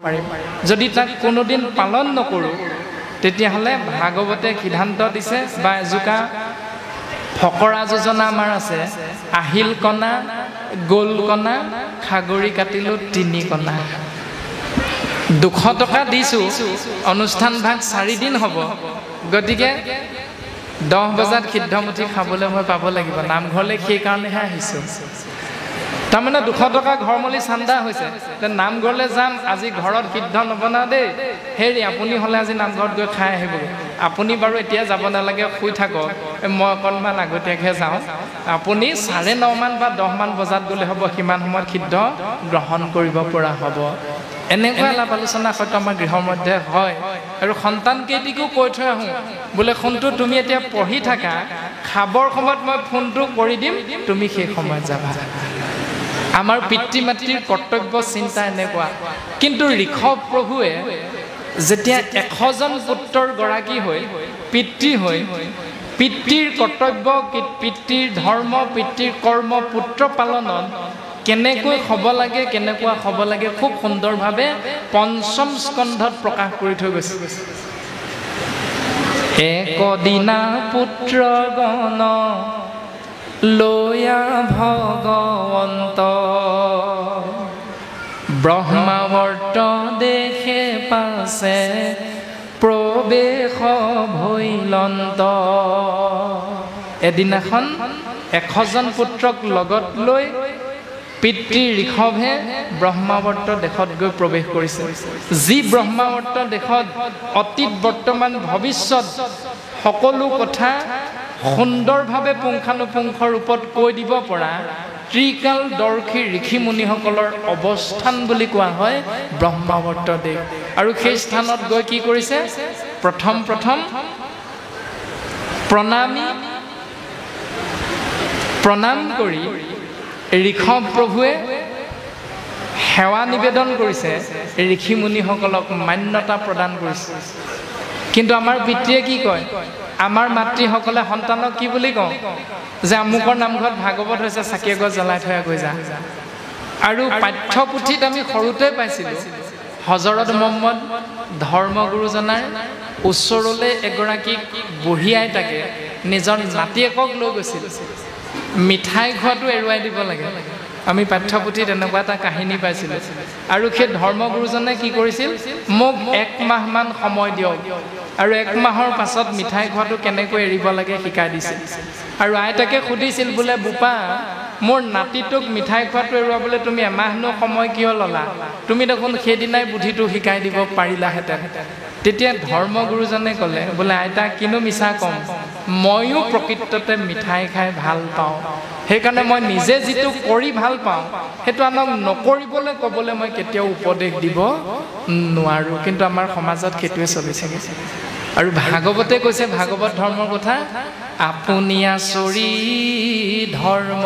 পাৰিম যদি তাক কোনোদিন পালন নকৰোঁ তেতিয়াহ'লে ভাগৱতে সিদ্ধান্ত দিছে বা এজোকা ফকৰা যোজনা আমাৰ আছে আহিল কণা গ'ল কণা খাগৰি কাটিলোঁ 3 কণা 200 টকা দিছোঁ অনুষ্ঠান ভাগ 4 দিন হ'ব গতিকে 10 বজাত সিদ্ধমুঠি খাবলৈ মই পাব লাগিব নামঘৰলৈ সেইকাৰণেহে আহিছোঁ তাৰমানে 200 টকা ঘৰমলি চান্দা হৈছে নামঘৰলৈ যাম আজি ঘৰত সিদ্ধ নবনা দেই হেৰি আপুনি হ'লে আজি নামঘৰত গৈ খাই আহিব আপুনি বাৰু এতিয়া যাব নালাগে শুই থাকক মই অকণমান আগতীয়াকৈ যাওঁ আপুনি 9:30 মান বা 10 মান বজাত গ'লে হ'ব সিমান সময়ত সিদ্ধ গ্ৰহণ কৰিব পৰা হ'ব এনেকুৱা আলাপ আলোচনা হয়তো আমাৰ গৃহৰ মধ্যে হয় আৰু সন্তানকেইটিকো কৈ থৈ আহোঁ বোলে ফোনটো তুমি এতিয়া পঢ়ি থাকা খাবৰ সময়ত মই ফোনটো কৰি দিম তুমি সেই সময়ত যাবা আমাৰ পিতৃ মাতৃৰ কৰ্তব্য চিন্তা এনেকুৱা কিন্তু ঋষভ প্ৰভুৱে যেতিয়া 100 জন পুত্ৰৰ গৰাকী হৈ পিতৃ হৈ পিতৃৰ কৰ্তব্য পিতৃৰ ধৰ্ম পিতৃৰ কৰ্ম পুত্ৰ পালনত কেনেকৈ হ'ব লাগে কেনেকুৱা হ'ব লাগে খুব সুন্দৰভাৱে 5ম স্কন্ধত প্ৰকাশ কৰি থৈ গৈছে একদিনা পুত্ৰ গণ লয়া ভগৱন্ত ব্ৰহ্মাৱৰ্ত দেখে পাছে প্ৰবেশ ভৈলন্ত এদিনাখন 100 জন পুত্ৰক লগত লৈ পিতৃ ঋষভে ব্ৰহ্মাৱৰ্ত দেশত গৈ প্ৰৱেশ কৰিছে যি ব্ৰহ্মাৱৰ্ত দেশত অতীত বৰ্তমান ভৱিষ্যত সকলো কথা সুন্দৰভাৱে পুংখানুপুংখ ৰূপত কৈ দিব পৰা ত্ৰিকালদৰ্শী ঋষি মুনিসকলৰ অৱস্থান বুলি কোৱা হয় ব্ৰহ্মাৱৰ্ত দেশ আৰু সেই স্থানত গৈ কি কৰিছে প্ৰথম প্ৰণাম কৰি ঋষভ প্ৰভুৱে সেৱা নিবেদন কৰিছে ঋষি মুনিসকলক মান্যতা প্ৰদান কৰিছে কিন্তু আমাৰ পিতৃয়ে কি কয় আমাৰ মাতৃসকলে সন্তানক কি বুলি কওঁ যে আমুকৰ নামঘৰত ভাগৱত হৈছে চাকি এগছ জ্বলাই থৈ গৈ যা আৰু পাঠ্যপুথিত আমি সৰুতে পাইছিলোঁ হজৰত মহম্মদ ধৰ্মগুৰুজনাৰ ওচৰলৈ এগৰাকী বুঢ়ী আইতাকে নিজৰ নাতিয়েকক লৈ গৈছিল মিঠাই খোৱাটো এৰুৱাই দিব লাগে আমি পাঠ্যপুথিত এনেকুৱা এটা কাহিনী পাইছিলোঁ আৰু সেই ধৰ্মগুৰুজনে কি কৰিছিল মোক 1 মাহমান সময় দিয়ক আৰু 1 মাহৰ পাছত মিঠাই খোৱাটো কেনেকৈ এৰিব লাগে শিকাই দিছিল আৰু আইতাকে সুধিছিল বোলে বোপা মোৰ নাতিটোক মিঠাই খোৱাটো এৰুৱাবলৈ তুমি এমাহনো সময় কিয় ল'লা তুমি দেখোন সেইদিনাই বুদ্ধিটো শিকাই দিব পাৰিলাহেঁতেন তেতিয়া ধৰ্মগুৰুজনে ক'লে বোলে আইতা কিনো মিছা কম ময়ো প্ৰকৃততে মিঠাই খাই ভাল পাওঁ সেইকাৰণে মই নিজে যিটো কৰি ভাল পাওঁ সেইটো আনক নকৰিবলৈ ক'বলৈ মই কেতিয়াও উপদেশ দিব নোৱাৰোঁ কিন্তু আমাৰ সমাজত সেইটোৱে চলিছে আৰু ভাগৱতে কৈছে ভাগৱত ধৰ্মৰ কথা আপুনি আচৰি ধৰ্ম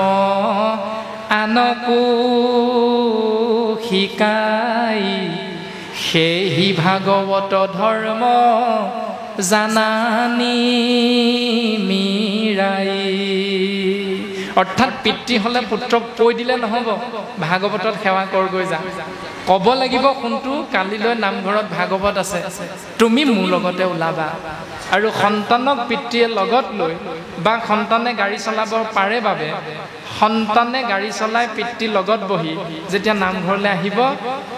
আনকো শিকাই সেই ভাগৱত ধৰ্ম জানানি মিৰাই অৰ্থাৎ পিতৃ হ'লে পুত্ৰক কৈ দিলে নহ'ব ভাগৱতত সেৱা কৰ গৈ যা ক'ব লাগিব কোনটো কালিলৈ নামঘৰত ভাগৱত আছে তুমি মোৰ লগতে ওলাবা আৰু সন্তানক পিতৃয়ে লগত লৈ বা সন্তানে গাড়ী চলাব পাৰে বাবে সন্তানে গাড়ী চলাই পিতৃ লগত বহি যেতিয়া নামঘৰলৈ আহিব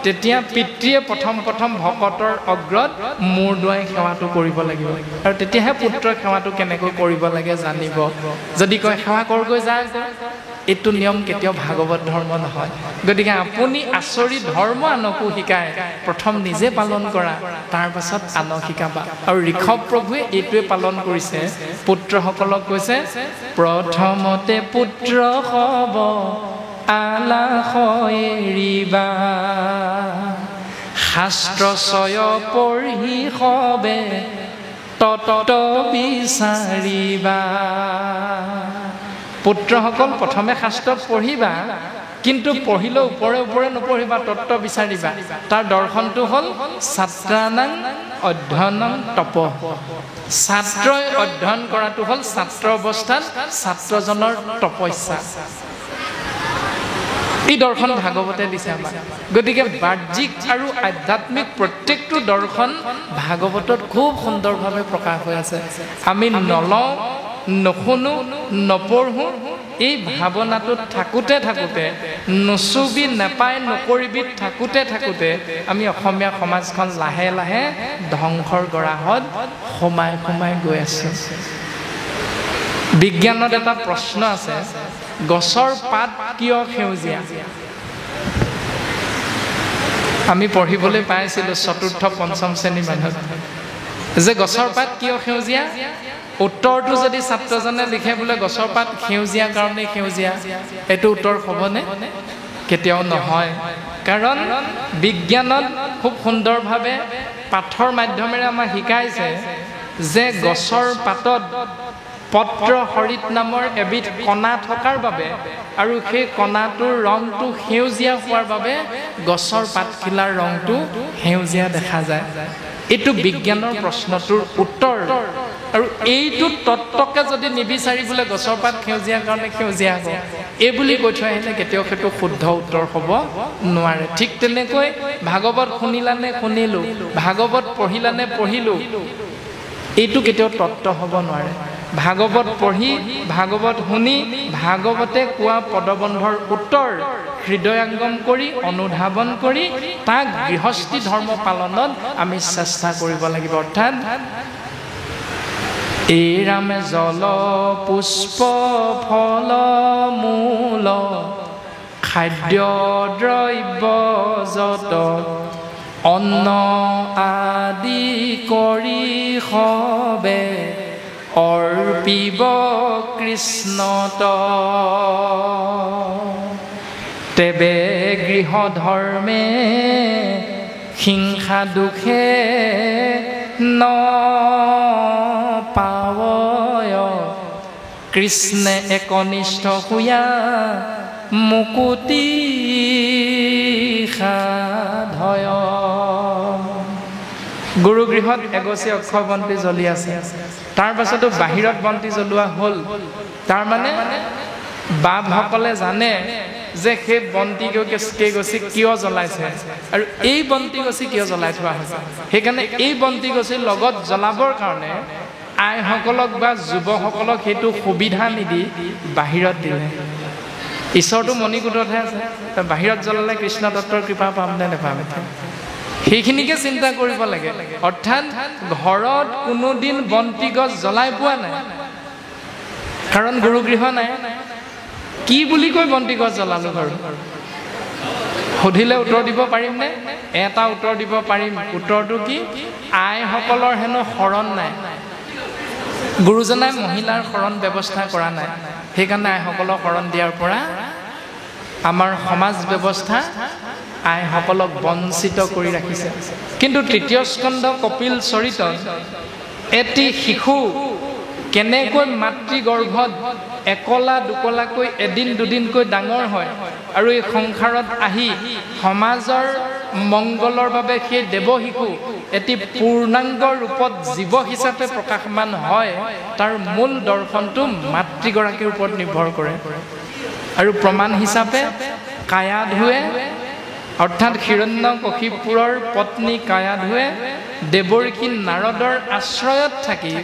তেতিয়া পিতৃয়ে প্ৰথম ভকতৰ অগ্ৰত মূৰ দুৱাই সেৱাটো কৰিব লাগিব আৰু তেতিয়াহে পুত্ৰৰ সেৱাটো কেনেকৈ কৰিব লাগে জানিব যদি কয় সেৱা কৰ গৈ যা এইটো নিয়ম কেতিয়াও ভাগৱত ধৰ্ম নহয় গতিকে আপুনি আচৰি ধৰ্ম আনকো শিকায় প্ৰথম নিজে পালন কৰা তাৰ পাছত আনক শিকাবা আৰু ঋষভ প্ৰভুৱে এইটোৱে পালন কৰিছে পুত্ৰসকলক কৈছে প্ৰথমতে পুত্ৰ হ'ব আলাস এৰিবা শাস্ত্ৰ চয় পঢ়ি হবে তত বিচাৰিবা পুত্ৰসকল প্ৰথমে শাস্ত্ৰ পঢ়িবা কিন্তু পঢ়িলেও ওপৰে নপঢ়িবা তত্ত্ব বিচাৰিবা তাৰ দৰ্শনটো হ'ল ছাত্ৰানাং অধ্যয়নং তপ ছাত্ৰই অধ্যয়ন কৰাটো হ'ল ছাত্ৰ অৱস্থাত ছাত্ৰজনৰ তপস্যা এই দৰ্শন ভাগৱতে দিছে আমাক গতিকে বাহ্যিক আৰু আধ্যাত্মিক প্ৰত্যেকটো দৰ্শন ভাগৱতত খুব সুন্দৰভাৱে প্ৰকাশ হৈ আছে আমি নলওঁ নুশুনো নপঢ়ো এই ভাৱনাটোত থাকোঁতে নচুবি নেপায় নকৰিবি থাকোঁতে আমি অসমীয়া সমাজখন লাহে লাহে ধ্বংসৰ গৰাহত সোমাই গৈ আছোঁ বিজ্ঞানত এটা প্ৰশ্ন আছে গছৰ পাত কিয় সেউজীয়া আমি পঢ়িবলৈ পাইছিলোঁ চতুৰ্থ পঞ্চম শ্ৰেণী মানত যে গছৰ পাত কিয় সেউজীয়া উত্তৰটো যদি ছাত্ৰজনে লিখে বোলে গছৰ পাত সেউজীয়া কাৰণে সেউজীয়া এইটো উত্তৰ হ'বনে কেতিয়াও নহয় কাৰণ বিজ্ঞানত খুব সুন্দৰভাৱে পাঠৰ মাধ্যমেৰে আমাক শিকাইছে যে গছৰ পাতত পত্ৰ হৰিত নামৰ এবিধ কণা থকাৰ বাবে আৰু সেই কণাটোৰ ৰংটো সেউজীয়া হোৱাৰ বাবে গছৰ পাতখিলাৰ ৰংটো সেউজীয়া দেখা যায় এইটো বিজ্ঞানৰ প্ৰশ্নটোৰ উত্তৰ আৰু এইটো তত্ত্বকে যদি নিবিচাৰি বোলে গছৰ পাত সেউজীয়া কাৰণে সেউজীয়া হ'ব এই বুলি কৈ থৈ আহিলে কেতিয়াও সেইটো শুদ্ধ উত্তৰ হ'ব নোৱাৰে ঠিক তেনেকৈ ভাগৱত শুনিলানে শুনিলোঁ ভাগৱত পঢ়িলানে পঢ়িলোঁ এইটো কেতিয়াও তত্ত্ব হ'ব নোৱাৰে ভাগৱত পঢ়ি ভাগৱত শুনি ভাগৱতে কোৱা পদবন্ধৰ উত্তৰ হৃদয়ঙ্গম কৰি অনুধাৱন কৰি তাক গৃহস্থী ধৰ্ম পালনত আমি চেষ্টা কৰিব লাগিব অৰ্থাৎ এই ৰামে জল পুষ্প ফল মূল খাদ্য দ্ৰব্য যত অন্ন আদি কৰি সবে অৰ্পিব কৃষ্ণত তেবে গৃহ ধৰ্মে হিংসা দুখে ন পাৱয় কৃষ্ণে একনিষ্ঠ হোয়া মুকুতি সাধয় গুৰুগৃহত এগছি অক্ষয় বন্তি জ্বলি আছে তাৰ পাছতো বাহিৰত বন্তি জ্বলোৱা হ'ল তাৰমানে বাপসকলে জানে যে সেই বন্তি গছি কিয় জ্বলাইছে আৰু এই বন্তি গছি কিয় জ্বলাই থোৱা হৈছে সেইকাৰণে এই বন্তি গছিৰ লগত জ্বলাবৰ কাৰণে আইসকলক বা যুৱসকলক সেইটো সুবিধা নিদি বাহিৰত দিলে ঈশ্বৰটো মণিকূটতহে আছে বাহিৰত জ্বলালে কৃষ্ণ দত্তৰ কৃপা পাম নে নেপাম সেইখিনিকে চিন্তা কৰিব লাগে অৰ্থাৎ ঘৰত কোনোদিন বন্তি গছ জ্বলাই পোৱা নাই কাৰণ গুৰুগৃহ নাই কি বুলি কৈ বন্তি গছ জ্বলালো বাৰু সুধিলে উত্তৰ দিব পাৰিমনে এটা উত্তৰ দিব পাৰিম উত্তৰটো কি আইসকলৰ হেনো শৰণ নাই গুৰুজনাই মহিলাৰ শৰণ ব্যৱস্থা কৰা নাই সেইকাৰণে আইসকলক শৰণ দিয়াৰ পৰা আমাৰ সমাজ ব্যৱস্থা আইসকলক বঞ্চিত কৰি ৰাখিছে কিন্তু তৃতীয় স্কন্ধ কপিল চৰিতত এটি শিশু কেনেকৈ মাতৃগৰ্ভত একলা দুকলাকৈ এদিন দুদিনকৈ ডাঙৰ হয় আৰু এই সংসাৰত আহি সমাজৰ মংগলৰ বাবে সেই দেৱ শিশু এটি পূৰ্ণাংগ ৰূপত জীৱ হিচাপে প্ৰকাশমান হয় তাৰ মূল দৰ্শনটো মাতৃগৰাকীৰ ওপৰত নিৰ্ভৰ কৰে আৰু প্ৰমাণ হিচাপে কায়াধুৱে অৰ্থাৎ হিৰণ্যকশিপুৰৰ পত্নী কায়াধুৱে দেৱৰ্ষি নাৰদৰ আশ্ৰয়ত থাকি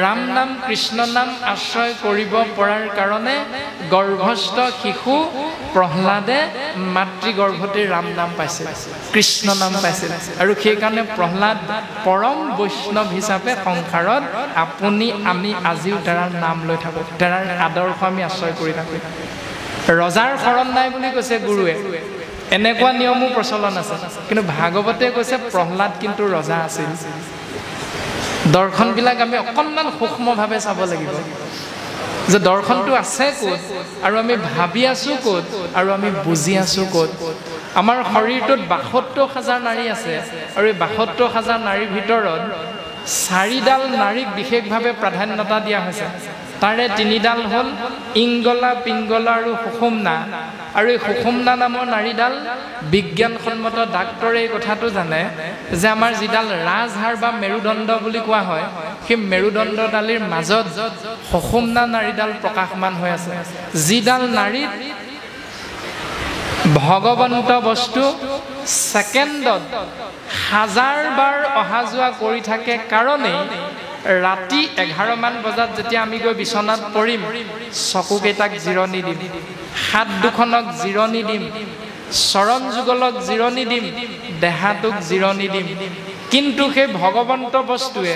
ৰাম নাম কৃষ্ণ নাম আশ্ৰয় কৰিব পৰাৰ কাৰণে গৰ্ভস্থ শিশু প্ৰহ্লাদে মাতৃগৰ্ভতে ৰাম নাম পাইছিল কৃষ্ণ নাম পাইছিল আৰু সেইকাৰণে প্ৰহ্লাদ পৰম বৈষ্ণৱ হিচাপে সংসাৰত আপুনি আমি আজিও তেৰাৰ নাম লৈ থাকোঁ তেৰাৰ আদৰ্শ আমি আশ্ৰয় কৰি থাকোঁ ৰজাৰ শৰণ নাই বুলি কৈছে গুৰুৱে এনেকুৱা নিয়মো প্ৰচলন আছে কিন্তু ভাগৱতে কৈছে প্ৰহ্লাদ কিন্তু ৰজা আছিল দৰ্শনবিলাক আমি অকণমান সূক্ষ্মভাৱে চাব লাগিব যে দৰ্শনটো আছে ক'ত আৰু আমি ভাবি আছোঁ ক'ত আৰু আমি বুজি আছোঁ ক'ত আমাৰ শৰীৰটোত ৭২,০০০ নাৰী আছে আৰু এই ৭২,০০০ নাৰীৰ ভিতৰত ৪ডাল নাৰীক বিশেষভাৱে প্ৰাধান্যতা দিয়া হৈছে তাৰে ৩ডাল হ'ল ইংগলা পিংগলা আৰু সুষুম্না আৰু এই সুষুম্না নামৰ নাৰীডাল বিজ্ঞানসন্মত ডাক্তৰে এই কথাটো জানে যে আমাৰ যিডাল ৰাজহাড় বা মেৰুদণ্ড বুলি কোৱা হয় সেই মেৰুদণ্ডডালিৰ মাজত সুষুম্না নাৰীডাল প্ৰকাশমান হৈ আছে যিডাল নাৰীত ভগৱন্ত বস্তু ছেকেণ্ডত 1000 বাৰ অহা যোৱা কৰি থাকে কাৰণেই ৰাতি 11 মান বজাত যেতিয়া আমি গৈ বিচনাত পৰিম, চকুকেইটাক জিৰণি দিম, হাত দুখনক জিৰণি দিম, চৰণ যুগলক জিৰণি দিম, দেহাটোক জিৰণি দিম। কিন্তু সেই ভগৱন্ত বস্তুৱে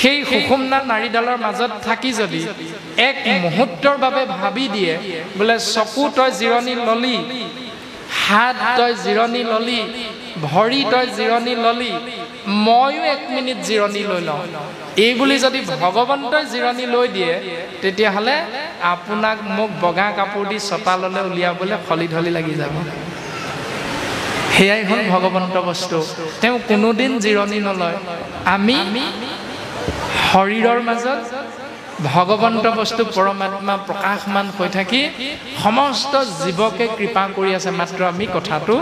সেই সুষুম্না নাড়ীডালৰ মাজত থাকি যদি এক মুহূৰ্তৰ বাবে ভাবি দিয়ে বোলে চকু তই জিৰণি ললি, হাত তই জিৰণি ললি, ভৰি তই জিৰণি ললি, ময়ো 1 মিনিট জিৰণি লৈ লওঁ, এই বুলি যদি ভগৱন্তই জিৰণি লৈ দিয়ে, তেতিয়াহ'লে আপোনাক মোক বগা কাপোৰ দি চোতাললৈ উলিয়াবলৈ খলি ধলি লাগি যাব। সেয়াই হ'ল ভগৱন্ত বস্তু। তেওঁ কোনোদিন জিৰণি নলয়। আমি শৰীৰৰ মাজত ভগৱন্ত বস্তু পৰমাত্মা প্ৰকাশমান হৈ থাকি সমস্ত জীৱকে কৃপা কৰি আছে, মাত্ৰ আমি কথাটো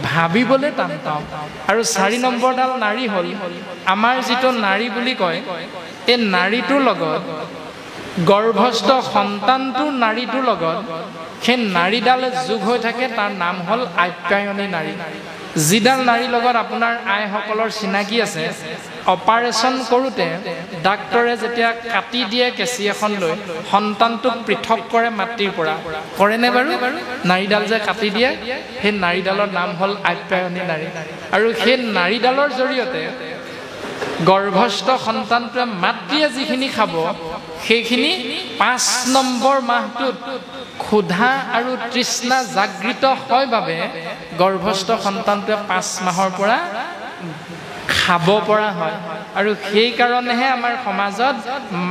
ভাবিবলৈ টান পাওঁ। আৰু 4 নম্বৰডাল নাৰী হ'ল আমাৰ যিটো নাৰী বুলি কয়, এই নাৰীটোৰ লগত গৰ্ভস্থ সন্তানটোৰ নাৰীটোৰ লগত সেই নাৰীডাল যোগ হৈ থাকে, তাৰ নাম হ'ল আপ্যায়নী নাৰী। যিডাল নাৰীৰ লগত আপোনাৰ আইসকলৰ চিনাকি আছে, অপাৰেশ্যন কৰোঁতে ডাক্তৰে যেতিয়া কাটি দিয়ে কেঁচি এখন লৈ সন্তানটোক পৃথক কৰে মাতৃৰ পৰা, কৰেনে বাৰু? নাৰীডাল যে কাটি দিয়ে, সেই নাৰীডালৰ নাম হ'ল আপ্যায়নী নাৰী। আৰু সেই নাৰীডালৰ জৰিয়তে গৰ্ভস্থ সন্তানটোৱে মাতৃয়ে যিখিনি খাব, সেইখিনি 5 নম্বৰ মাহটোত ক্ষুধা আৰু তৃষ্ণা জাগৃত হয় বাবে গৰ্ভস্থ সন্তানটোৱে 5 মাহৰ পৰা খাব পৰা হয়। আৰু সেইকাৰণেহে আমাৰ সমাজত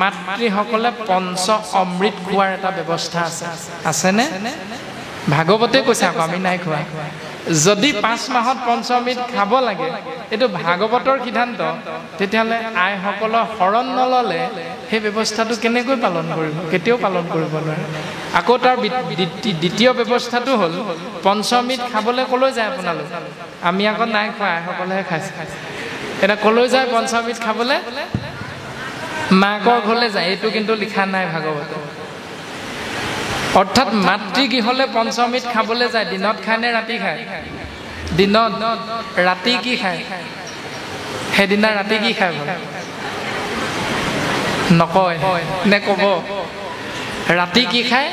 মাতৃসকলে পঞ্চ অমৃত খোৱাৰ এটা ব্যৱস্থা আছে। আছেনে? ভাগৱতে কৈছে, আকৌ আমি নাই খোৱা। যদি 5 মাহত পঞ্চমৃত খাব লাগে, এইটো ভাগৱতৰ সিদ্ধান্ত, তেতিয়াহ'লে আইসকলৰ শৰণ নল'লে সেই ব্যৱস্থাটো কেনেকৈ পালন কৰিব? কেতিয়াও পালন কৰিব নোৱাৰে। আকৌ তাৰ দ্বিতীয় ব্যৱস্থাটো হ'ল পঞ্চমৃত খাবলৈ ক'লৈ যায় আপোনালোক? আমি আকৌ নাই খোৱা, আইসকলেহে খাইছে। এতিয়া ক'লৈ যায় পঞ্চমৃত খাবলৈ? মাকৰ ঘৰলৈ যায়। এইটো কিন্তু লিখা নাই ভাগৱত। অৰ্থাৎ মাতৃগৃহলৈ পঞ্চমৃত খাবলৈ যায়। দিনত খায় নে ৰাতি খায়? দিনত। ৰাতি কি খায়? সেইদিনা ৰাতি কি খায়? নকয় নে ক'ব? ৰাতি কি খায়?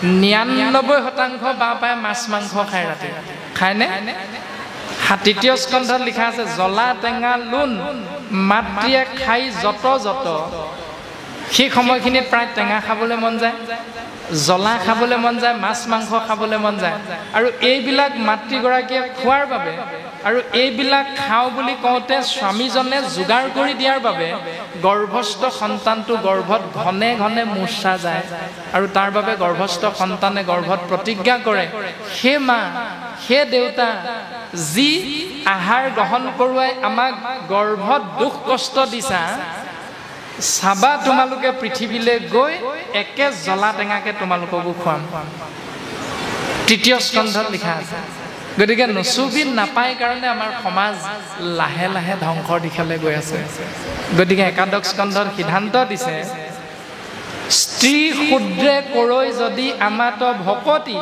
99% বা পায় মাছ মাংস খায় ৰাতি। খায়নে? 3য় স্কন্ধত লিখা আছে, জ্বলা টেঙা লোন মাতৃয়ে খাই যত যত। সেই সময়খিনিত প্ৰায় টেঙা খাবলৈ মন যায়, জ্বলা খাবলৈ মন যায়, মাছ মাংস খাবলৈ মন যায়। আৰু এইবিলাক মাতৃগৰাকীয়ে খোৱাৰ বাবে আৰু এইবিলাক খাওঁ বুলি কওঁতে স্বামীজনে যোগাৰ কৰি দিয়াৰ বাবে গৰ্ভস্থ সন্তানটো গৰ্ভত ঘনে ঘনে মূৰ্ছা যায়। আৰু তাৰ বাবে গৰ্ভস্থ সন্তানে গৰ্ভত প্ৰতিজ্ঞা কৰে, সেই মা, সেই দেউতা যি আহাৰ গ্ৰহণ কৰোৱাই আমাক গৰ্ভত দুখ কষ্ট দিছা, চাবা তোমালোকে পৃথিৱীলৈ গৈ একে জ্বলা টেঙাকে তোমালোককো খুৱাম। 3য় স্কন্ধত লিখা আছে। গতিকে নচুবি নাপায় কাৰণে আমাৰ সমাজ লাহে লাহে ধ্বংসৰ দিশলৈ গৈ আছে। গতিকে 1াদশ স্কন্ধত সিদ্ধান্ত দিছে, স্ত্ৰী শূদ্ৰে কৰৈ যদি আমাত ভকতি,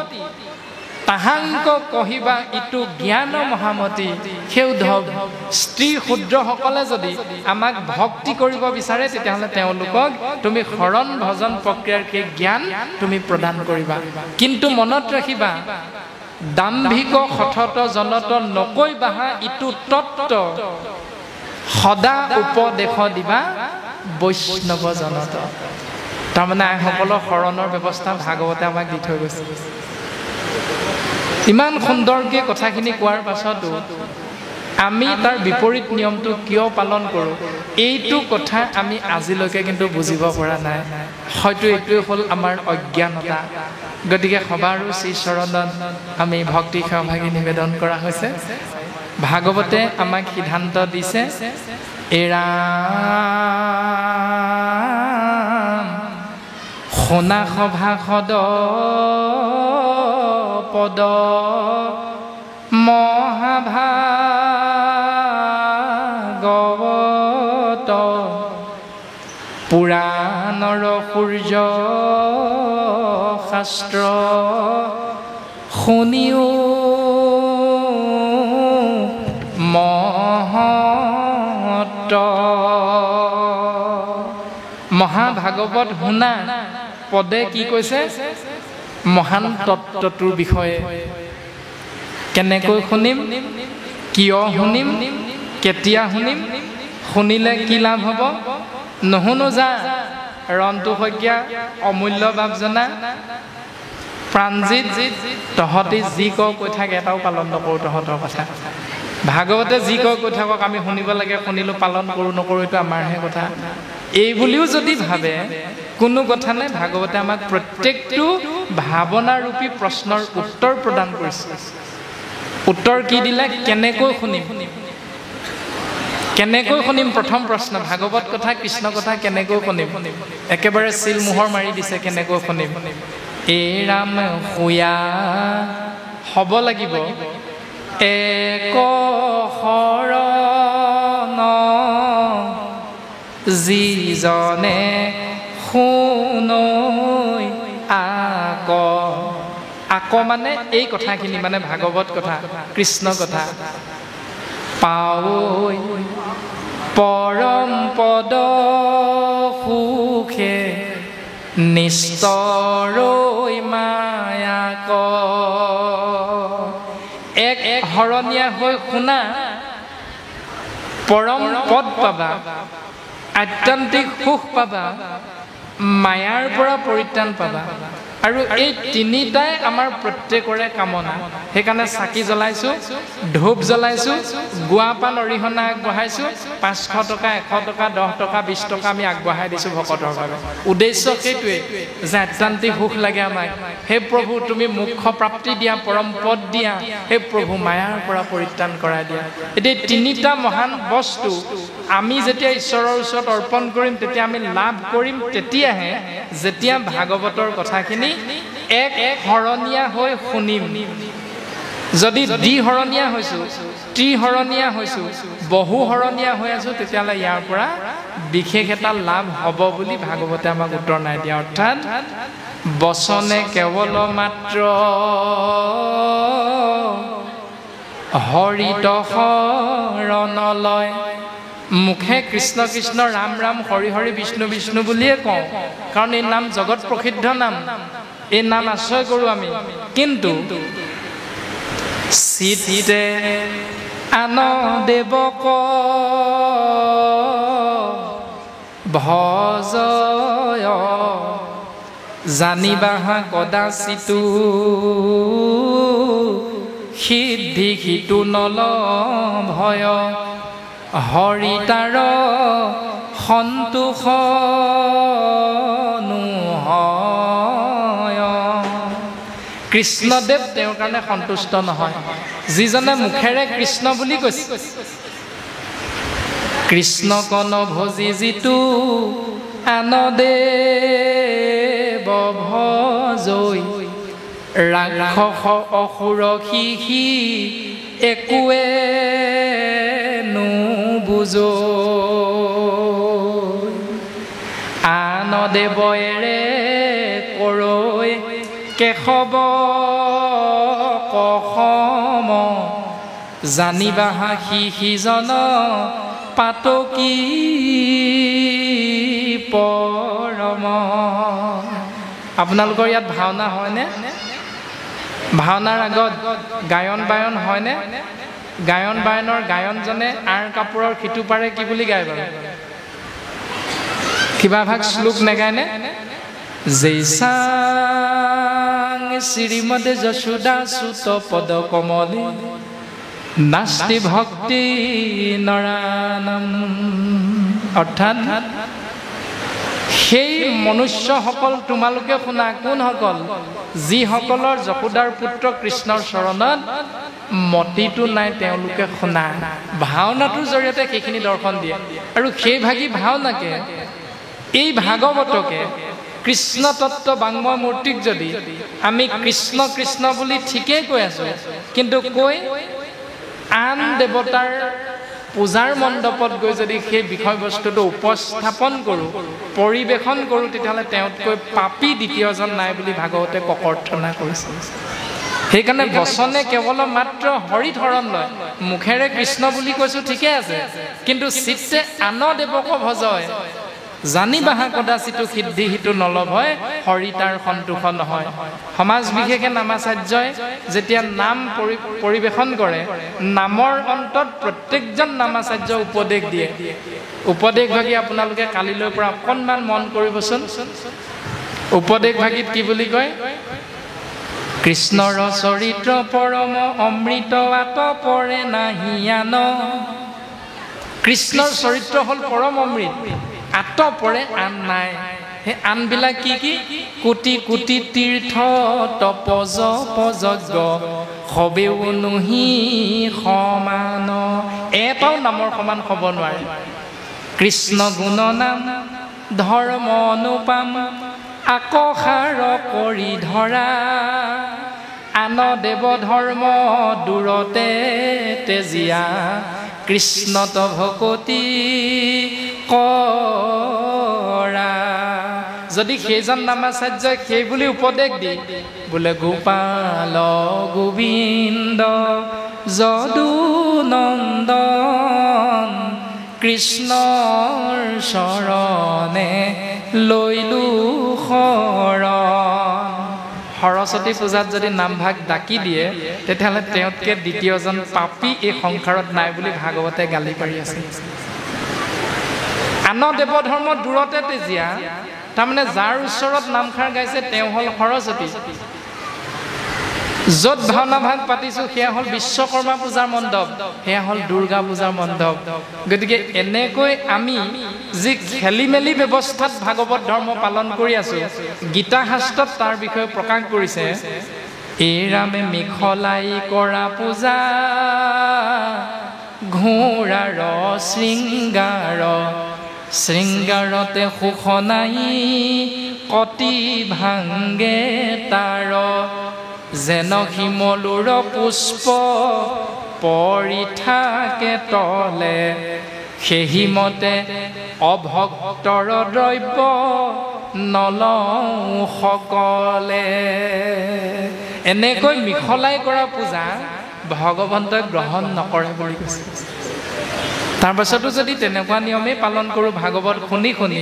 তাহাংক কহিবা ইটো জ্ঞান মহামতি। সেউধৱ, স্ত্ৰী শূদ্ৰসকলে যদি আমাক ভক্তি কৰিব বিচাৰে, তেতিয়াহ'লে তেওঁলোকক তুমি শৰণ ভজন প্ৰক্ৰিয়াৰ সেই জ্ঞান তুমি প্ৰদান কৰিবা। কিন্তু মনত ৰাখিবা, দাম্ভিক সঠত জনত নকৈ বাহা ইটো তত্ত্ব, সদা উপদেশ দিবা বৈষ্ণৱ জনত। তাৰমানে আইসকলৰ শৰণৰ ব্যৱস্থা ভাগৱতে আমাক দি থৈ গৈছে। ইমান সুন্দৰকৈ কথাখিনি কোৱাৰ পাছতো আমি তাৰ বিপৰীত নিয়মটো কিয় পালন কৰোঁ, এইটো কথা আমি আজিলৈকে কিন্তু বুজিব পৰা নাই। হয়তো এইটোৱে হ'ল আমাৰ অজ্ঞানতা। গতিকে সবাৰো শ্ৰীচৰণত আমি ভক্তি সহভাগী নিবেদন কৰা হৈছে। ভাগৱতে আমাক সিদ্ধান্ত দিছে, এৰা শুনা সভাসদ পদ মহাভাগৱত, পুৰাণৰ সূৰ্য শাস্ত্ৰ শুনিও মহত্ব। মহাভাগৱত শুনা পদে কি কৈছে? মহান তত্ত্বটোৰ বিষয়ে। কেনেকৈ শুনিম, কিয় শুনিম, কেতিয়া শুনিম, শুনিলে কি লাভ হ'ব? নুশুনো যা। ৰন্তু শইকীয়া, অমূল্য বাপজনা, প্ৰাণজিৎ, তহঁতি যি ক কৈ থাক, এটাও পালন নকৰোঁ তহঁতৰ কথা। ভাগৱতে যি কৈ থাকক, আমি শুনিব লাগে, শুনিলোঁ, পালন কৰোঁ নকৰোঁ এইটো আমাৰহে কথা। এই বুলিও যদি ভাবে কোনো কথা নাই। ভাগৱতে আমাক প্ৰত্যেকটো ভাৱনাৰূপী প্ৰশ্নৰ উত্তৰ প্ৰদান কৰিছে। উত্তৰ কি দিলে? কেনেকৈ শুনিম, কেনেকৈ শুনিম? প্ৰথম প্ৰশ্ন, ভাগৱত কথা, কৃষ্ণ কথা কেনেকৈ শুনিম? একেবাৰে চিল মোহৰ মাৰি দিছে, কেনেকৈ শুনিম? এই ৰাম শুয়া হ'ব লাগিব এক শৰণ, যিজনে শুনৈ আক। আক মানে এই কথাখিনি, মানে ভাগৱত কথা, কৃষ্ণ কথা। পাৱৈ পৰম পদ সুখে, নিস্তৰৈ মায়াক। এক শৰণীয়া হৈ শুনা, পৰম পদ পাবা, আত্যন্তিক সুখ পাবা, মায়াৰ পৰা পৰিত্ৰাণ পাবা। আৰু এই তিনিটাই আমাৰ প্ৰত্যেকৰে কামনা। সেইকাৰণে চাকি জ্বলাইছোঁ, ধূপ জ্বলাইছোঁ, গুৱা পাণ অৰিহণা আগবঢ়াইছোঁ। 500 টকা, 100 টকা, 10 টকা, 20 টকা আমি আগবঢ়াই দিছোঁ ভকতৰ বাবে। উদ্দেশ্য সেইটোৱে যে আত্যন্তিক সুখ লাগে আমাক। হে প্ৰভু, তুমি মোক্ষ প্ৰাপ্তি দিয়া, পৰম পদ দিয়া। হে প্ৰভু, মায়াৰ পৰা পৰিত্ৰাণ কৰাই দিয়া। এতিয়া তিনিটা মহান বস্তু আমি যেতিয়া ঈশ্বৰৰ ওচৰত অৰ্পণ কৰিম, তেতিয়া আমি লাভ কৰিম তেতিয়াহে, যেতিয়া ভাগৱতৰ কথাখিনি এক শৰণীয়া হৈ শুনিম। যদি দ্বিশৰণীয়া হৈছোঁ, ত্ৰিশৰণীয়া হৈছোঁ, বহু শৰণীয়া হৈ আছোঁ, তেতিয়াহ'লে ইয়াৰ পৰা বিশেষ এটা লাভ হ'ব বুলি ভাগৱতে আমাক উত্তৰ নাই দিয়া। অৰ্থাৎ বচনে কেৱল মাত্ৰ হৰিত শৰণ লয়। মুখে কৃষ্ণ কৃষ্ণ, ৰাম ৰাম, হৰি হৰি, বিষ্ণু বিষ্ণু বুলিয়ে কওঁ, কাৰণ এই নাম জগত প্ৰসিদ্ধ নাম। এই নাম আশ্ৰয় কৰোঁ আমি। কিন্তু চিতে আন দেৱক ভজয়, জানিবাহা কদাচিতো সিদ্ধি সিটো নল ভয়। হৰিতাৰ সন্তোষ নোহয়। কৃষ্ণদেৱ তেওঁৰ কাৰণে সন্তুষ্ট নহয়, যিজনে মুখেৰে কৃষ্ণ বুলি কৈছে। কৃষ্ণ কন ভজি যিটো আন দেৱ ভজৈ, ৰাক্ষস অসুৰ শিশি একোৱে নুবুজো। আন দেৱৰে কৰৈ কেশৱ কসম, জানিবাহা শিশিজন পাতকী পৰম। আপোনালোকৰ ইয়াত ভাওনা হয়নে? ভাওনাৰ আগত গায়ন বায়ন হয়নে? গায়ন বায়নৰ গায়নজনে আঁৰ কাপোৰৰ সিটো পাৰে কি বুলি গায় বাৰু? কিবা ভাগ শ্লোক নেগায়নে? জৈসাং শ্ৰীমদে যশোদা সুত পদ কমলে, নাস্তি ভক্তি নৰানম। অৰ্থাৎ সেই মনুষ্যসকল তোমালোকে শুনা, কোনসকল? যিসকলৰ যশোদাৰ পুত্ৰ কৃষ্ণৰ চৰণত মতিটো নাই, তেওঁলোকে শুনা। ভাওনাটোৰ জৰিয়তে সেইখিনি দৰ্শন দিয়ে। আৰু সেই ভাগী ভাওনাকে, এই ভাগৱতকে, কৃষ্ণ তত্ত্ব বাংময় মূৰ্তিক যদি আমি কৃষ্ণ কৃষ্ণ বুলি ঠিকেই কৈ আছোঁ, কিন্তু কৈ আন দেৱতাৰ পূজাৰ মণ্ডপত গৈ যদি সেই বিষয়বস্তুটো উপস্থাপন কৰোঁ, পৰিৱেশন কৰোঁ, তেতিয়াহ'লে তেওঁতকৈ পাপী দ্বিতীয়জন নাই বুলি ভাগৱতে ককৰ্থনা কৰিছে। সেইকাৰণে বচনে কেৱল মাত্ৰ হৰি ধৰণ লয় মুখেৰে কৃষ্ণ বুলি কৈছো ঠিকে আছে কিন্তু চিত্তে আন দেৱক ভজয় জানি বাহা কদাচিতো সিদ্ধি হিতু নলভ হয় হৰি তাৰ সন্তোষ নহয় সমাজ বিশেষে নামাচাৰ্যই যেতিয়া নাম পৰিবেশন কৰে নামৰ অন্তত প্ৰত্যেকজন নামাচাৰ্য উপদেশ দিয়ে উপদেশ ভাগী আপোনালোকে কালিলৈ পৰা অকণমান মন কৰিবচোন উপদেশ ভাগীত কি বুলি কয় কৃষ্ণৰ চৰিত্ৰ পৰম অমৃত আত পৰে নাহিয়ান কৃষ্ণৰ চৰিত্ৰ হ'ল পৰম অমৃত আত পৰে আন নাই সেই আনবিলাক কি কি কোটি কোটি তীৰ্থ তপজ পযজ্ঞ সবেও নুহি সমান এটাও নামৰ সমান হ'ব নোৱাৰে কৃষ্ণ গুণ নাম ধৰ্ম অনুপাম আকসাৰ কৰি ধৰা আন দেৱ ধৰ্ম দূৰতে তেজিয়া কৃষ্ণত ভকতি কৰা যদি সেইজন নামাচাৰ্যই সেই বুলি উপদেশ দি বোলে গোপাল গোবিন্দ যদু নন্দন কৃষ্ণৰ চৰণে লৈলো শৰণ সৰস্বতী পূজাত যদি নামভাগ ডাকি দিয়ে তেতিয়াহ'লে তেওঁতকৈ দ্বিতীয়জন পাপী এই সংসাৰত নাই বুলি ভাগৱতে গালি পাৰি আছে আন দেৱ ধৰ্ম দূৰতে তেজিয়া তাৰমানে যাৰ ওচৰত নামখাৰ গাইছে তেওঁ হ'ল সৰস্বতী য'ত ভাওনা ভাগ পাতিছোঁ সেয়া হ'ল বিশ্বকৰ্মা পূজাৰ মণ্ডপ সেয়া হ'ল দুৰ্গা পূজাৰ মণ্ডপ গতিকে এনেকৈ আমি যি খেলি মেলি ব্যৱস্থাত ভাগৱত ধৰ্ম পালন কৰি আছোঁ গীতা শাস্ত্ৰত তাৰ বিষয়ে প্ৰকাশ কৰিছে এই ৰামে মিখলাই কৰা পূজা ঘোঁৰাৰ শৃংগাৰ শৃংগাৰতে সুখ নাই কটি ভাংগে তাৰ যেন শিমলুৰ পুষ্প পৰি থাকে তলে সেইমতে অভক্তৰ দ্ৰব্য নলওঁ সকলে এনেকৈ মিখলাই কৰা পূজা ভগৱন্তই গ্ৰহণ নকৰে বুলি কৈছে তাৰ পাছতো যদি তেনেকুৱা নিয়মেই পালন কৰোঁ ভাগৱত শুনি শুনি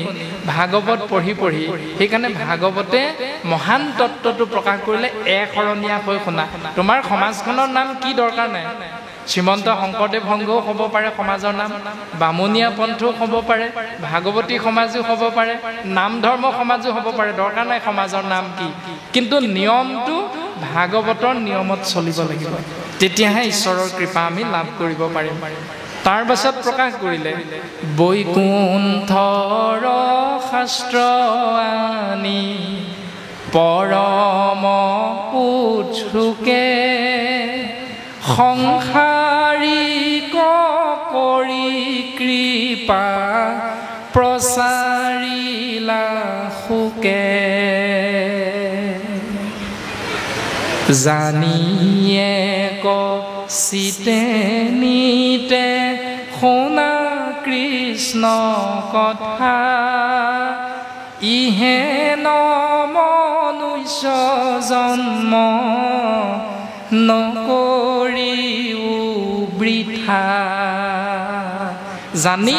ভাগৱত পঢ়ি পঢ়ি সেইকাৰণে ভাগৱতে মহান তত্ত্বটো প্ৰকাশ কৰিলে একশৰণীয়া হৈ শুনা তোমাৰ সমাজখনৰ নাম কি দৰকাৰ নাই শ্ৰীমন্ত শংকৰদেৱ সংঘও হ'ব পাৰে সমাজৰ নাম বামুণীয়া পন্থও হ'ব পাৰে ভাগৱতী সমাজো হ'ব পাৰে নাম ধৰ্ম সমাজো হ'ব পাৰে দৰকাৰ নাই সমাজৰ নাম কি কিন্তু নিয়মটো ভাগৱতৰ নিয়মত চলিব লাগিব তেতিয়াহে ঈশ্বৰৰ কৃপা আমি লাভ কৰিব পাৰিম তাৰ পাছত প্ৰকাশ কৰিলে বৈকুণ্ঠৰ শাস্ত্ৰ আনি পৰম উৎসুকে সংসাৰিক কৰি কৃপা প্ৰচাৰিলা সুকে জানিয়ে চিতে নিতে শুনা কৃষ্ণ কথা ইহে ন মনুষ্য জন্ম নকৰিও বৃথা জানি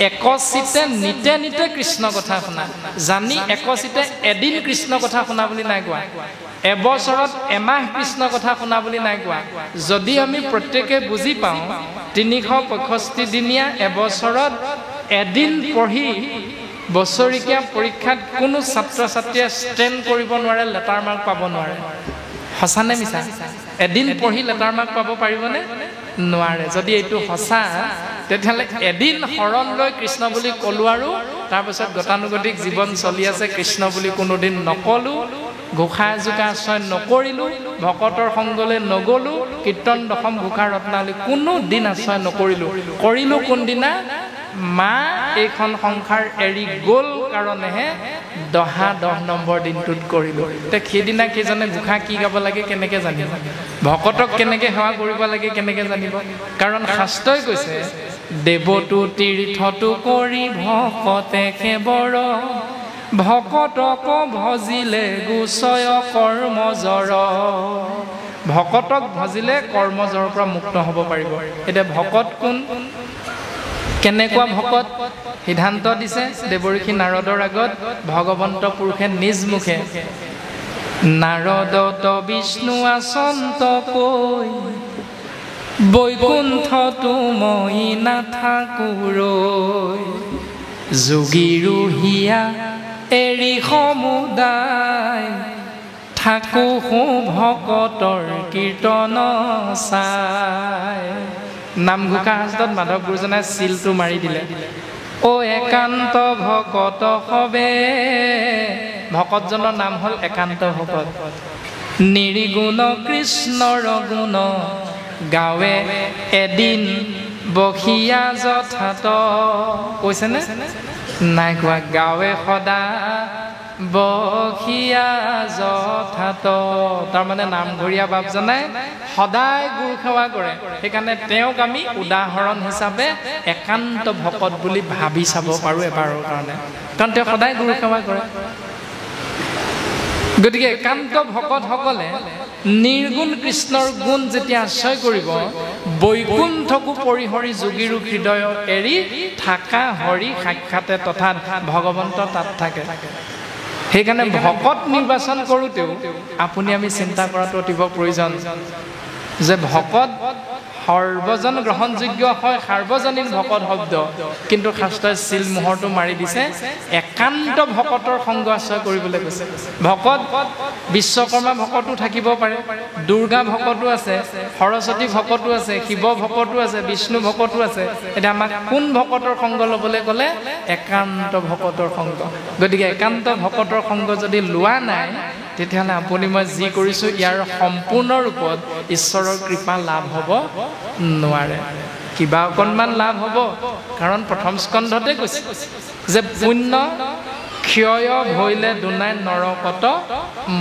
একচিতে নিতে নিতে কৃষ্ণ কথা শুনা জানি একচিতে এদিন কৃষ্ণ কথা শুনা বুলি নাই কোৱা এবছৰত এমাহ কৃষ্ণ কথা শুনা বুলি নাই কোৱা যদি আমি প্ৰত্যেকে বুজি পাওঁ 365 দিনীয়া এবছৰত এদিন পঢ়ি বছৰিকীয়া পৰীক্ষাত কোনো ছাত্ৰ ছাত্ৰীয়ে ষ্টেণ্ড কৰিব নোৱাৰে লেটাৰ মাৰ্ক পাব নোৱাৰে সঁচানে মিছা এদিন পঢ়ি লেটাৰ মাৰ্ক পাব পাৰিবনে নোৱাৰে যদি এইটো সঁচা তেতিয়াহ'লে এদিন শৰণ লৈ কৃষ্ণ বুলি ক'লো আৰু তাৰপিছত গতানুগতিক জীৱন চলি আছে কৃষ্ণ বুলি কোনোদিন নকলো ঘোষা এজোকা আশ্ৰয় নকৰিলোঁ ভকতৰ সংগলৈ নগ'লোঁ কীৰ্তন দশম ঘোষা ৰত্নাৱলী কোনো দিন আশ্ৰয় নকৰিলোঁ কৰিলোঁ কোনদিনা মা এইখন সংসাৰ এৰি গ'ল কাৰণেহে 10 নম্বৰ দিনটোত কৰিলোঁ সেইদিনা কেইজনে ঘোষা কি গাব লাগে কেনেকৈ জানিব ভকতক কেনেকৈ সেৱা কৰিব লাগে কেনেকৈ জানিব কাৰণ শাস্ত্ৰই কৈছে দেৱতো তীৰ্থটো কৰি ভকতে সেবৰ ভকতক ভজিলে গুচয় কৰ্মজৰ ভকতক ভজিলে কৰ্মজৰ পৰা মুক্ত হ'ব পাৰিব। এতিয়া ভকত কোন, কেনেকুৱা ভকত সিদ্ধান্ত দিছে দেৱঋষি নাৰদৰ আগত ভগৱন্ত পুৰুষে নিজ মুখে। নাৰদত বিষ্ণু আচন্ত কৈ বৈকুণ্ঠতো মই নাথাকোৰৈ, যোগীৰো হিয়া এৰি সমুদায়, থাকো ভকতৰ কীৰ্তন চাই। নামঘোষা শাস্ত্ৰত মাধৱ গুৰুজনাই চিলটো মাৰি দিলে, অ একান্ত ভকত হবে। ভকতজনৰ নাম হ'ল একান্ত ভকত। নিৰ্গুণ কৃষ্ণৰ গুণ গাৱে এদিন বসিয়া যথাত। কৈছেনে? নাই কোৱা। গাৱে সদা বসিয়া যথাত। তাৰমানে নামঘৰীয়া বাপজনাই সদায় গুৰু সেৱা কৰে। সেইকাৰণে তেওঁক আমি উদাহৰণ হিচাপে একান্ত ভকত বুলি ভাবি চাব পাৰোঁ এবাৰৰ কাৰণে, কাৰণ তেওঁ সদায় গুৰু সেৱা কৰে। গতিকে একান্ত ভকতসকলে নিৰ্গুণ কৃষ্ণৰ গুণ যেতিয়া আশ্ৰয় কৰিব, বৈকুণ্ঠকো পৰিহৰি যোগীৰো হৃদয় এৰি, থাকা হৰি সাক্ষাতে তথা ভগৱন্ত তাত থাকে। সেইকাৰণে ভকত নিৰ্বাচন কৰোঁতেও আপুনি আমি চিন্তা কৰাটো অতিব প্ৰয়োজন যে ভকত সৰ্বজন গ্ৰহণযোগ্য হয় সাৰ্বজনীন ভকত শব্দ, কিন্তু শাস্ত্ৰই চিল মোহৰটো মাৰি দিছে একান্ত ভকতৰ সংগ আশ্ৰয় কৰিবলৈ কৈছে। ভকত বিশ্বকৰ্মা ভকতো থাকিব পাৰে, দুৰ্গা ভকতো আছে, সৰস্বতী ভকতো আছে, শিৱ ভকতো আছে, বিষ্ণু ভকতো আছে। এতিয়া আমাক কোন ভকতৰ সংগ ল'বলৈ ক'লে? একান্ত ভকতৰ সংগ। গতিকে একান্ত ভকতৰ সংগ যদি লোৱা নাই, তেতিয়াহ'লে আপুনি মই যি কৰিছোঁ ইয়াৰ সম্পূৰ্ণ ৰূপত ঈশ্বৰৰ কৃপা লাভ হ'ব নোৱাৰে। কিবা অকণমান লাভ হ'ব, কাৰণ প্ৰথম স্কন্ধতে কৈছে যে পুণ্য ক্ষয় ভৈলে দুনাই নৰকত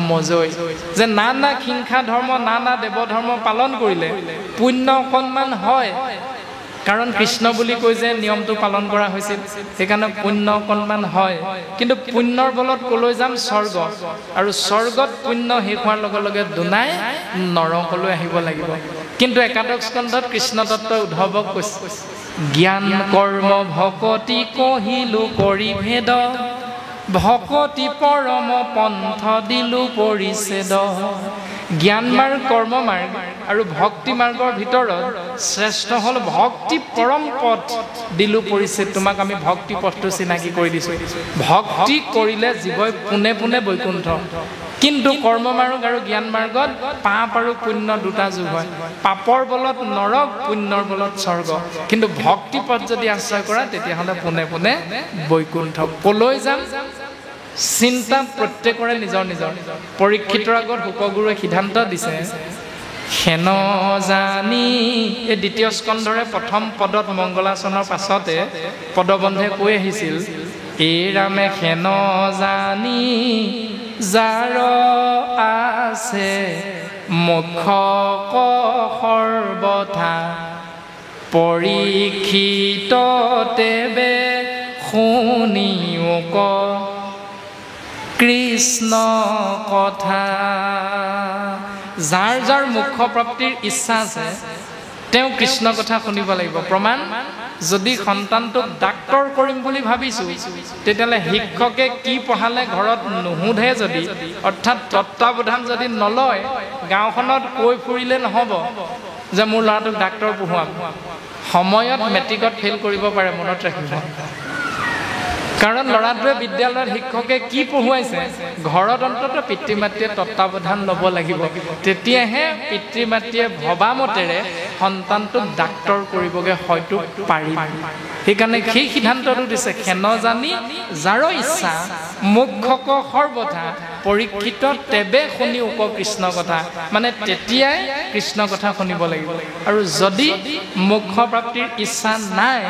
মজৈ, যে নানা হিংসা ধৰ্ম নানা দেৱ ধৰ্ম পালন কৰিলে পুণ্য অকণমান হয়, কাৰণ কৃষ্ণ বুলি কৈ যে নিয়মটো পালন কৰা হৈছিল, সেইকাৰণে পুণ্য অকণমান হয়। কিন্তু পুণ্যৰ বলত ক'লৈ যাম? স্বৰ্গ। আৰু স্বৰ্গত পুণ্য শেষ হোৱাৰ লগে লগে দুনাই নৰকলৈ আহিব লাগিব। কিন্তু একাদশ স্কন্ধত কৃষ্ণ তত্ত্বই উদ্ধৱক কৈছে, জ্ঞান কৰ্ম ভকতি কহিলো পৰিভেদ, ভকতি পৰম পন্থ দিলো পৰিছেদ। জ্ঞান মাৰ্গ, কৰ্ম মাৰ্গ আৰু ভক্তি মাৰ্গৰ ভিতৰত শ্ৰেষ্ঠ হ'ল ভক্তি পৰম পথ দিলো পৰিছে। তোমাক আমি ভক্তি পথটো চিনাকি কৰি দিছোঁ। ভক্তি কৰিলে জীৱই পোনে পোনে বৈকুণ্ঠ, কিন্তু কৰ্ম মাৰ্গ আৰু জ্ঞান মাৰ্গত পাপ আৰু পুণ্য দুটা যোগ হয়। পাপৰ বলত নৰক, পুণ্যৰ বলত স্বৰ্গ। কিন্তু ভক্তি পথ যদি আশ্ৰয় কৰা, তেতিয়াহ'লে পোনে পোনে বৈকুণ্ঠ। ক'লৈ যাম? চিন্তা প্ৰত্যেকৰে নিজৰ নিজৰ। পৰীক্ষিতৰ আগত শুকগুৰুৱে সিদ্ধান্ত দিছে, হেন জানি, এই দ্বিতীয় স্কন্ধৰে প্ৰথম পদত মংগলাচনৰ পাছতে পদবন্ধে কৈ আহিছিল, এই ৰামে হেন জানি যাৰ আছে মুখ সৰ্বথা, পৰীক্ষিত তেবে শুনিও ক কৃষ্ণ কথা। যাৰ যাৰ মুখ্য প্ৰাপ্তিৰ ইচ্ছা আছে তেওঁ কৃষ্ণ কথা শুনিব লাগিব। প্ৰমাণ, যদি সন্তানটোক ডাক্তৰ কৰিম বুলি ভাবিছোঁ, তেতিয়াহ'লে শিক্ষকে কি পঢ়ালে ঘৰত নুসুধে যদি, অৰ্থাৎ তত্ত্বাৱধান যদি নলয়, গাঁওখনত কৈ ফুৰিলে নহ'ব যে মোৰ ল'ৰাটোক ডাক্তৰ পঢ়ুৱাম। সময়ত মেট্ৰিকত ফেইল কৰিব পাৰে, মনত ৰাখিব। কাৰণ ল'ৰাটোৱে বিদ্যালয়ত শিক্ষকে কি পঢ়ুৱাইছে, ঘৰত অন্তত পিতৃ মাতৃয়ে তত্ত্বাৱধান ল'ব লাগিব। তেতিয়াহে পিতৃ মাতৃয়ে ভবা মতেৰে সন্তানটোক ডাক্তৰ কৰিবগৈ হয়তো পাৰিব। সেইকাৰণে সেই সিদ্ধান্তটো দিছে, হেন জানি যাৰ ইচ্ছা মুখ্যক সৰ্বথা, পৰীক্ষিত তেবে শুনি উক কৃষ্ণ কথা। মানে তেতিয়াই কৃষ্ণ কথা শুনিব লাগিব। আৰু যদি মুখ্য প্ৰাপ্তিৰ ইচ্ছা নাই,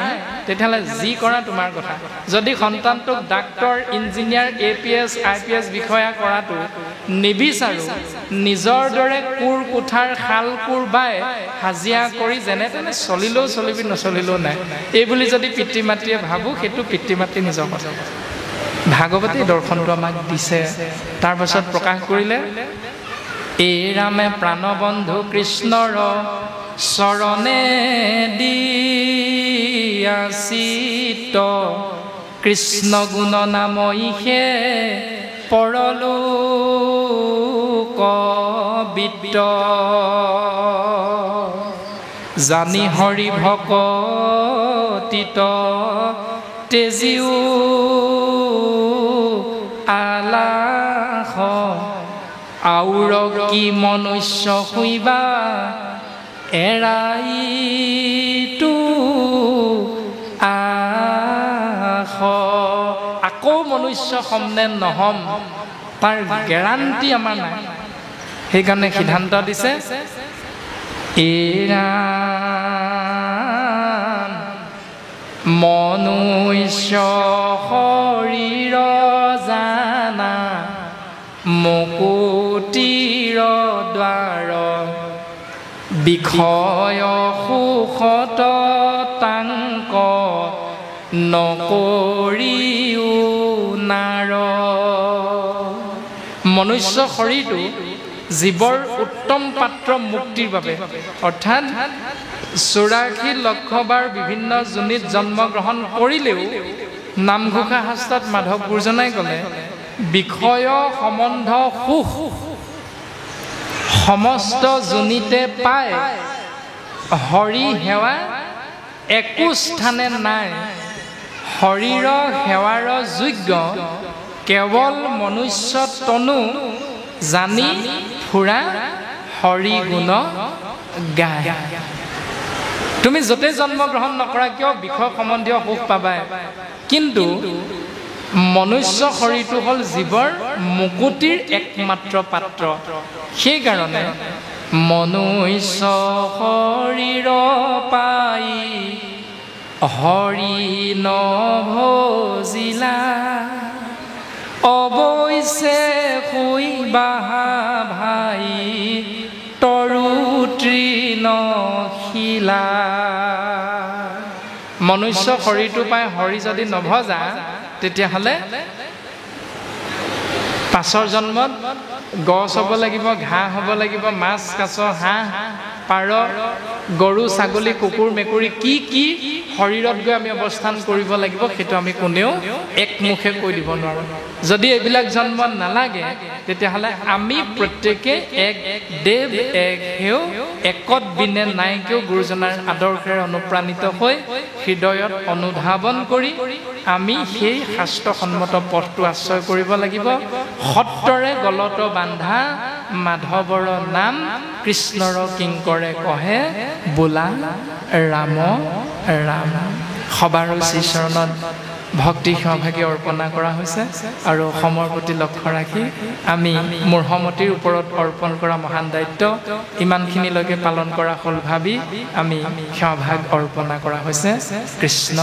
তেতিয়াহ'লে যি কৰা তোমাৰ কথা। যদি সন্তানটোক ডাক্তৰ, ইঞ্জিনিয়াৰ, APS, IPS বিষয়া কৰাটো নিবিচাৰোঁ, নিজৰ দৰে কোৰ কোঠাৰ শাল কোৰ বাই হাজিৰা কৰি যেনে তেনে চলিলেও চলিবি, নচলিলেও নাই, এই বুলি যদি পিতৃ মাতৃয়ে ভাবোঁ, সেইটো পিতৃ মাতৃ নিজৰ কথা। ভাগৱতী দৰ্শনটো আমাক দিছে। তাৰপাছত প্ৰকাশ কৰিলে এই ৰামে প্ৰাণবন্ধু কৃষ্ণৰ চৰণে দিয়া চিত্ত কৃষ্ণ গুণ নাম ইহে পৰলোক বিত্ত জানি হৰি ভকতিত তেজিও আলাস আউৰ কি মনুষ্য শুইবা এৰাইতো আস আকৌ মনুষ্য সমনে নহম তাৰ গেৰাণ্টি আমাৰ নাই সেইকাৰণে সিদ্ধান্ত দিছে এৰা মনুষ্য শৰীৰ জানা মুকুতিৰ দ্বাৰ বিষয় সুখত তাংক নকৰিও নাৰ মনুষ্য শৰীৰটো জীৱৰ উত্তম পাত্ৰ মুক্তিৰ বাবে অৰ্থাৎ ৮৪ লক্ষ বাৰ বিভিন্ন যোনিত জন্মগ্ৰহণ কৰিলেও নামঘোষা শাস্ত্ৰত মাধৱ গুৰুজনাই ক'লে বিষয় সম্বন্ধ সুখ সমস্ত যোনিতে পায় হৰি সেৱা একো স্থানে নাই শৰীৰ সেৱাৰ যোগ্য কেৱল মনুষ্য তনু জানি ফুৰা হৰি গুণ গায় তুমি য'তে জন্মগ্ৰহণ নকৰা কিয় বিষয় সম্বন্ধীয় সুখ পাবা কিন্তু মনুষ্য শৰীৰটো হ'ল জীৱৰ মুকুতিৰ একমাত্ৰ পাত্ৰ সেইকাৰণে মনুষ্য শৰীৰ পাই হৰি নভজিলা অৱশ্যে শুইবা ভাই তৰু তৃণ শিলা মনুষ্য শৰীৰটো পাই হৰি যদি নভজা তেতিয়াহ'লে পাছৰ জন্মত গছ হ'ব লাগিব ঘাঁহ হ'ব লাগিব মাছ কাছ হাঁহ পাৰ গৰু ছাগলী কুকুৰ মেকুৰী কি কি শৰীৰত গৈ আমি অৱস্থান কৰিব লাগিব সেইটো আমি কোনেও একমুখে কৈ দিব নোৱাৰোঁ যদি এইবিলাক জন্ম নালাগে তেতিয়াহ'লে আমি প্ৰত্যেকে এক দেৱ এক হেও একত বিনে নাইকেও গুৰুজনাৰ আদৰ্শেৰে অনুপ্ৰাণিত হৈ হৃদয়ত অনুধাৱন কৰি আমি সেই শাস্ত্ৰসন্মত পথটো আশ্ৰয় কৰিব লাগিব সত্ৰৰে গলত বান্ধা মাধৱৰ নাম কৃষ্ণৰ কিংকৰে কহে বোলা ৰাম ৰাম সবাৰ শ্ৰীচৰণত ভক্তি সহভাগী অৰ্পণা কৰা হৈছে আৰু অসমৰ প্ৰতি লক্ষ্য ৰাখি আমি মোৰ সমতিৰ ওপৰত অৰ্পণ কৰা মহান দায়িত্ব ইমানখিনিলৈকে পালন কৰা হ'ল ভাবি আমি সহভাগ অৰ্পণা কৰা হৈছে কৃষ্ণ